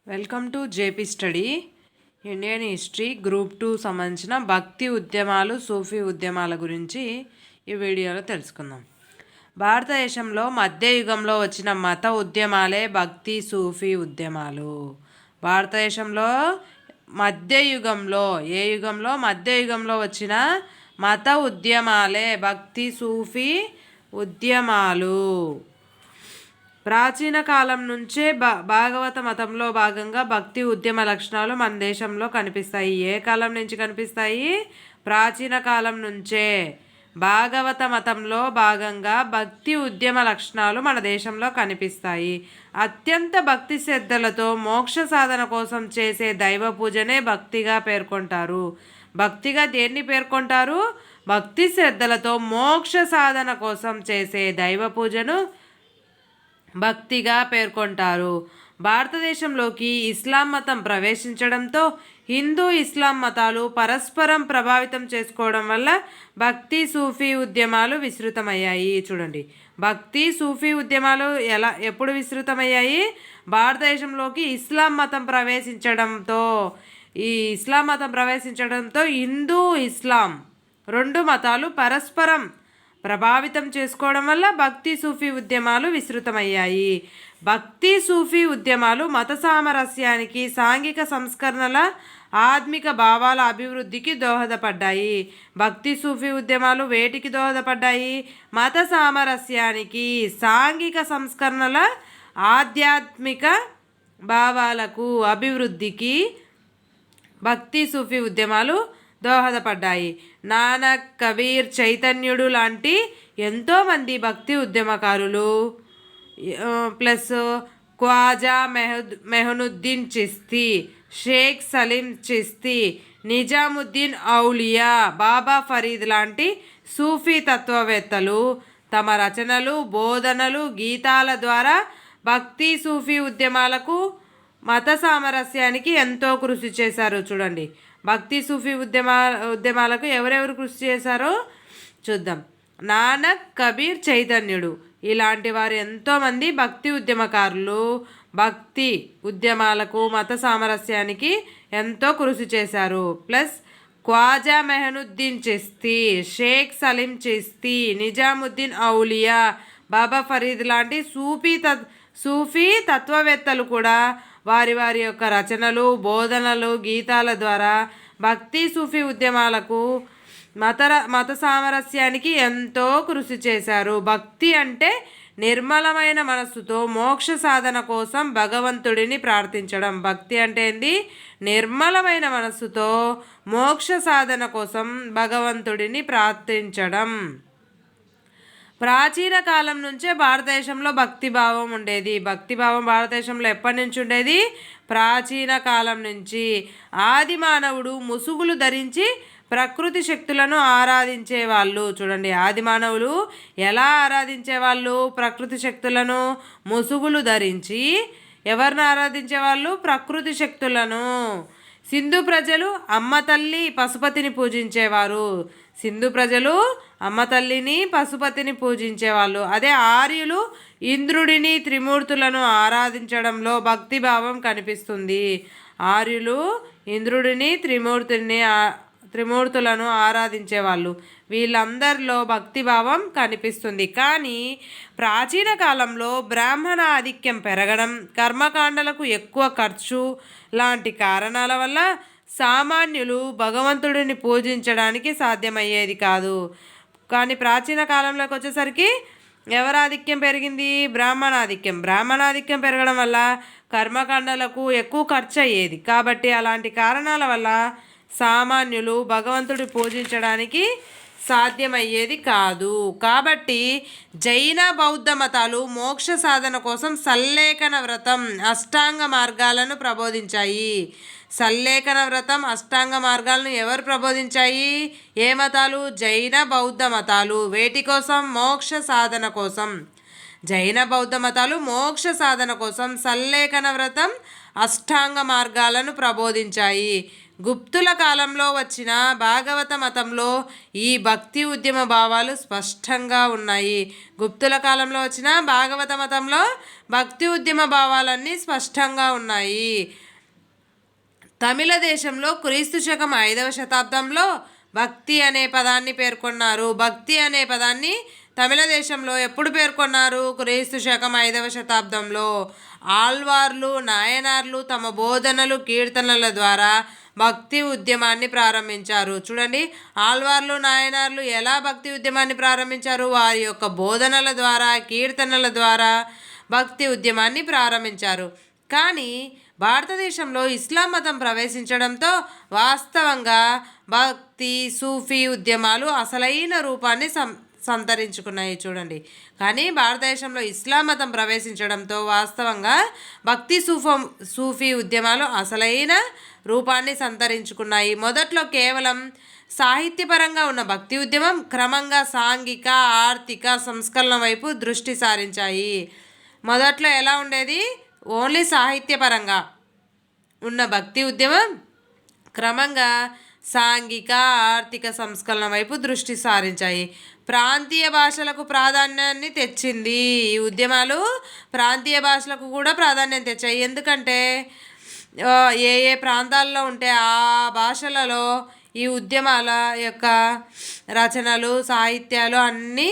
Welcome to JP study Indian history group 2 సంబంధించిన భక్తి ఉద్యమాలు సూఫీ ఉద్యమాల గురించి ఈ వీడియోలో తెలుసుకుందాం. భారతదేశంలో మధ్యయుగంలో వచ్చిన మత ఉద్యమాలే భక్తి సూఫీ ఉద్యమాలు. భారతదేశంలో మధ్యయుగంలో మధ్యయుగంలో వచ్చిన మత ఉద్యమాలే భక్తి సూఫీ ఉద్యమాలు. ప్రాచీన కాలం నుంచే భాగవత మతంలో భాగంగా భక్తి ఉద్యమ లక్షణాలు మన దేశంలో కనిపిస్తాయి. ఏ కాలం నుంచి కనిపిస్తాయి? ప్రాచీన కాలం నుంచే భాగవత మతంలో భాగంగా భక్తి ఉద్యమ లక్షణాలు మన దేశంలో కనిపిస్తాయి. అత్యంత భక్తి శ్రద్ధలతో మోక్ష సాధన కోసం చేసే దైవ పూజనే భక్తిగా పేర్కొంటారు. భక్తిగా దేన్ని పేర్కొంటారు? భక్తి శ్రద్ధలతో మోక్ష సాధన కోసం చేసే దైవ పూజను భక్తిగా పేర్కొంటారు. భారతదేశంలోకి ఇస్లాం మతం ప్రవేశించడంతో హిందూ ఇస్లాం మతాలు పరస్పరం ప్రభావితం చేసుకోవడం వల్ల భక్తి సూఫీ ఉద్యమాలు విస్తృతమయ్యాయి. చూడండి, భక్తి సూఫీ ఉద్యమాలు ఎప్పుడు విస్తృతమయ్యాయి? భారతదేశంలోకి ఇస్లాం మతం ప్రవేశించడంతో హిందూ ఇస్లాం రెండు మతాలు పరస్పరం ప్రభావితం చేసుకోవడం వల్ల భక్తి సూఫీ ఉద్యమాలు విస్తృతమయ్యాయి. భక్తి సూఫీ ఉద్యమాలు మత సామరస్యానికి, సాంఘిక సంస్కరణల, ఆత్మిక భావాల అభివృద్ధికి దోహదపడ్డాయి. భక్తి సూఫీ ఉద్యమాలు వేటికి దోహదపడ్డాయి? మత సామరస్యానికి, సాంఘిక సంస్కరణల, ఆధ్యాత్మిక భావాలకు అభివృద్ధికి భక్తి సూఫీ ఉద్యమాలు దోహదపడ్డాయి. నానక్, కబీర్, చైతన్యుడు లాంటి ఎంతోమంది భక్తి ఉద్యమకారులు ప్లస్ ఖ్వాజా మెహనుద్దీన్ చిస్తీ, షేక్ సలీం చిస్తీ, నిజాముద్దీన్ ఔలియా, బాబా ఫరీద్ లాంటి సూఫీ తత్వవేత్తలు తమ రచనలు, బోధనలు, గీతాల ద్వారా భక్తి సూఫీ ఉద్యమాలకు, మత సామరస్యానికి ఎంతో కృషి చేశారు. చూడండి, భక్తి సూఫీ ఉద్యమాలకు ఎవరెవరు కృషి చేశారో చూద్దాం. నానక్, కబీర్, చైతన్యుడు ఇలాంటి వారు ఎంతోమంది భక్తి ఉద్యమకారులు భక్తి ఉద్యమాలకు, మత సామరస్యానికి ఎంతో కృషి చేశారు. ప్లస్ ఖ్వాజా మెహనుద్దీన్ చిస్తీ, షేక్ సలీం చిస్తీ, నిజాముద్దీన్ ఔలియా, బాబా ఫరీద్ లాంటి సూఫీ తత్వవేత్తలు కూడా వారి యొక్క రచనలు, బోధనలు, గీతాల ద్వారా భక్తి సూఫీ ఉద్యమాలకు, మత సామరస్యానికి ఎంతో కృషి చేశారు. భక్తి అంటే నిర్మలమైన మనస్సుతో మోక్ష సాధన కోసం భగవంతుడిని ప్రార్థించడం. భక్తి అంటే ఏంది? నిర్మలమైన మనస్సుతో మోక్ష సాధన కోసం భగవంతుడిని ప్రార్థించడం. ప్రాచీన కాలం నుంచే భారతదేశంలో భక్తిభావం ఉండేది. భక్తిభావం భారతదేశంలో ఎప్పటి నుంచి ఉండేది? ప్రాచీన కాలం నుంచి. ఆది మానవుడు ముసుగులు ధరించి ప్రకృతి శక్తులను ఆరాధించేవాళ్ళు. చూడండి, ఆది మానవులు ఎలా ఆరాధించేవాళ్ళు? ప్రకృతి శక్తులను ముసుగులు ధరించి ఎవరిని ఆరాధించేవాళ్ళు? ప్రకృతి శక్తులను. సింధు ప్రజలు అమ్మ తల్లి పశుపతిని పూజించేవారు. సింధు ప్రజలు అమ్మ తల్లిని, పశుపతిని పూజించేవాళ్ళు. అదే ఆర్యులు ఇంద్రుడిని, త్రిమూర్తులను ఆరాధించడంలో భక్తిభావం కనిపిస్తుంది. ఆర్యులు ఇంద్రుడిని, త్రిమూర్తులను ఆరాధించేవాళ్ళు. వీళ్ళందరిలో భక్తిభావం కనిపిస్తుంది. కానీ ప్రాచీన కాలంలో బ్రాహ్మణ ఆధిక్యం పెరగడం, కర్మకాండలకు ఎక్కువ ఖర్చు లాంటి కారణాల వల్ల సామాన్యులు భగవంతుడిని పూజించడానికి సాధ్యమయ్యేది కాదు. కానీ ప్రాచీన కాలంలోకి వచ్చేసరికి ఎవరి ఆధిక్యం పెరిగింది? బ్రాహ్మణాధిక్యం పెరగడం వల్ల కర్మకాండలకు ఎక్కువ ఖర్చు అయ్యేది. కాబట్టి అలాంటి కారణాల వల్ల సామాన్యులు భగవంతుడి పూజించడానికి సాధ్యమయ్యేది కాదు. కాబట్టి జైన, బౌద్ధ మతాలు మోక్ష సాధన కోసం సల్లేఖన వ్రతం, అష్టాంగ మార్గాలను ప్రబోధించాయి. సల్లేఖన వ్రతం, అష్టాంగ మార్గాలను ఎవరు ప్రబోధించాయి? ఏ మతాలు? జైన, బౌద్ధ మతాలు. వేటి కోసం? మోక్ష సాధన కోసం. జైన, బౌద్ధ మతాలు మోక్ష సాధన కోసం సల్లేఖన వ్రతం, అష్టాంగ మార్గాలను ప్రబోధించాయి. గుప్తుల కాలంలో వచ్చిన భాగవత మతంలో ఈ భక్తి ఉద్యమ భావాలు స్పష్టంగా ఉన్నాయి. గుప్తుల కాలంలో వచ్చిన భాగవత మతంలో భక్తి ఉద్యమ భావాలన్నీ స్పష్టంగా ఉన్నాయి. తమిళ దేశంలో క్రీస్తు శకం 5వ శతాబ్దంలో భక్తి అనే పదాన్ని పేర్కొన్నారు. భక్తి అనే పదాన్ని తమిళ దేశంలో ఎప్పుడు పేర్కొన్నారు? క్రీస్తు శకం 5వ శతాబ్దంలో. ఆళ్వార్లు, నాయనార్లు తమ బోధనలు, కీర్తనల ద్వారా భక్తి ఉద్యమాన్ని ప్రారంభించారు. చూడండి, ఆళ్వార్లు, నాయనార్లు ఎలా భక్తి ఉద్యమాన్ని ప్రారంభించారు? వారి యొక్క బోధనల ద్వారా, కీర్తనల ద్వారా భక్తి ఉద్యమాన్ని ప్రారంభించారు. కానీ భారతదేశంలో ఇస్లాం మతం ప్రవేశించడంతో వాస్తవంగా భక్తి, సూఫీ ఉద్యమాలు అసలైన రూపాన్ని సంతరించుకున్నాయి. చూడండి, కానీ భారతదేశంలో ఇస్లాం మతం ప్రవేశించడంతో వాస్తవంగా భక్తి, సూఫీ ఉద్యమాలు అసలైన రూపాన్ని సంతరించుకున్నాయి. మొదట్లో కేవలం సాహిత్యపరంగా ఉన్న భక్తి ఉద్యమం క్రమంగా సాంఘిక, ఆర్థిక సంస్కరణ వైపు దృష్టి సారించాయి. మొదట్లో ఎలా ఉండేది? ఓన్లీ సాహిత్యపరంగా ఉన్న భక్తి ఉద్యమం క్రమంగా సాంఘిక, ఆర్థిక సంస్కరణ వైపు దృష్టి సారించాయి. ప్రాంతీయ భాషలకు ప్రాధాన్యాన్ని తెచ్చింది. ఈ ఉద్యమాలు ప్రాంతీయ భాషలకు కూడా ప్రాధాన్యం తెచ్చాయి. ఎందుకంటే ఏ ఏ ప్రాంతాల్లో ఉంటే ఆ భాషలలో ఈ ఉద్యమాల యొక్క రచనలు, సాహిత్యాలు అన్నీ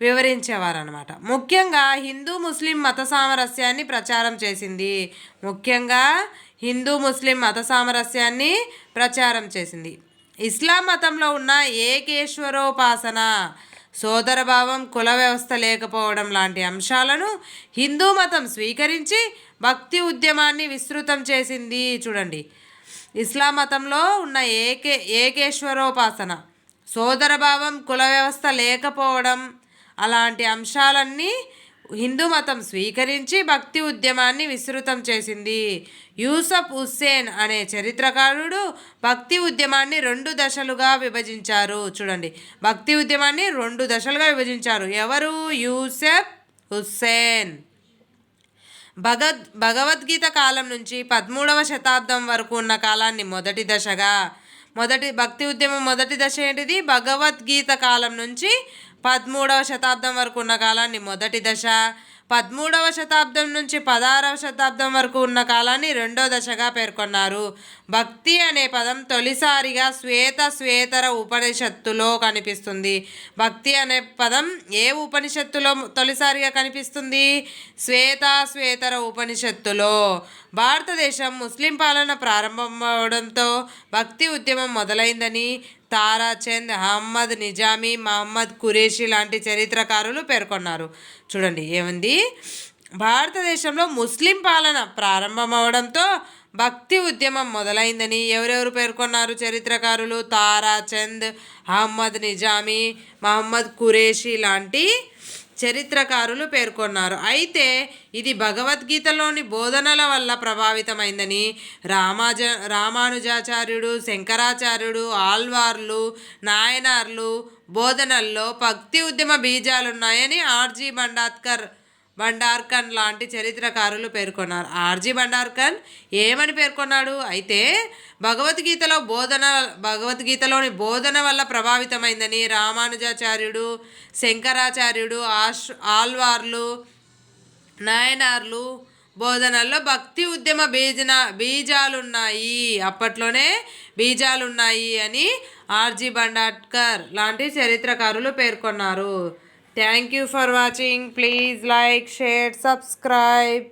వివరించేవారు అనమాట. ముఖ్యంగా హిందూ ముస్లిం మత సామరస్యాన్ని ప్రచారం చేసింది. ప్రచారం చేసింది. ఇస్లాం మతంలో ఉన్న ఏకేశ్వరోపాసన, సోదరభావం, కుల వ్యవస్థ లేకపోవడం లాంటి అంశాలను హిందూ మతం స్వీకరించి భక్తి ఉద్యమాన్ని విస్తృతం చేసింది. చూడండి, ఇస్లాం మతంలో ఉన్న ఏకేశ్వరోపాసన, సోదరభావం, కుల వ్యవస్థ లేకపోవడం అలాంటి అంశాలన్నీ హిందూ మతం స్వీకరించి భక్తి ఉద్యమాన్ని విస్తృతం చేసింది. యూసఫ్ హుస్సేన్ అనే చరిత్రకారుడు భక్తి ఉద్యమాన్ని 2 దశలుగా విభజించారు. చూడండి, భక్తి ఉద్యమాన్ని 2 దశలుగా విభజించారు. ఎవరు? యూసఫ్ హుస్సేన్. భగవద్గీత కాలం నుంచి 13వ శతాబ్దం వరకు ఉన్న కాలాన్ని మొదటి దశగా, భక్తి ఉద్యమం మొదటి దశ ఏంటిది? భగవద్గీత కాలం నుంచి 13వ శతాబ్దం వరకు ఉన్న కాలాన్ని మొదటి దశ, 13వ శతాబ్దం నుంచి 16వ శతాబ్దం వరకు ఉన్న కాలాన్ని రెండో దశగా పేర్కొన్నారు. భక్తి అనే పదం తొలిసారిగా శ్వేతర ఉపనిషత్తులో కనిపిస్తుంది. భక్తి అనే పదం ఏ ఉపనిషత్తులో తొలిసారిగా కనిపిస్తుంది? శ్వేతర ఉపనిషత్తులో. భారతదేశం ముస్లిం పాలన ప్రారంభమవడంతో భక్తి ఉద్యమం మొదలైందని తారాచంద్, అహ్మద్ నిజామీ, మహమ్మద్ ఖురేషి లాంటి చరిత్రకారులు పేర్కొన్నారు. చూడండి ఏముంది? భారతదేశంలో ముస్లిం పాలన ప్రారంభమవడంతో భక్తి ఉద్యమం మొదలైందని ఎవరెవరు పేర్కొన్నారు? చరిత్రకారులు తారాచంద్, అహ్మద్ నిజామీ, మహమ్మద్ ఖురేషి లాంటి చరిత్రకారులు పేర్కొన్నారు. అయితే ఇది భగవద్గీతలోని బోధనల వల్ల ప్రభావితమైందని రామానుజాచార్యుడు, శంకరాచార్యుడు, ఆళ్వార్లు, నాయనార్లు బోధనల్లో భక్తి ఉద్యమ బీజాలున్నాయని ఆర్జీ భండార్కర్ లాంటి చరిత్రకారులు పేర్కొన్నారు. ఆర్జీ భండార్కర్ ఏమని పేర్కొన్నాడు? అయితే భగవద్గీతలోని బోధన వల్ల ప్రభావితమైందని రామానుజాచార్యుడు, శంకరాచార్యుడు, ఆళ్వార్లు, నాయనార్లు బోధనల్లో భక్తి ఉద్యమ బీజాలున్నాయి, అప్పట్లోనే బీజాలున్నాయి అని ఆర్జీ భండార్కర్ లాంటి చరిత్రకారులు పేర్కొన్నారు. Thank you for watching. Please like, share, subscribe.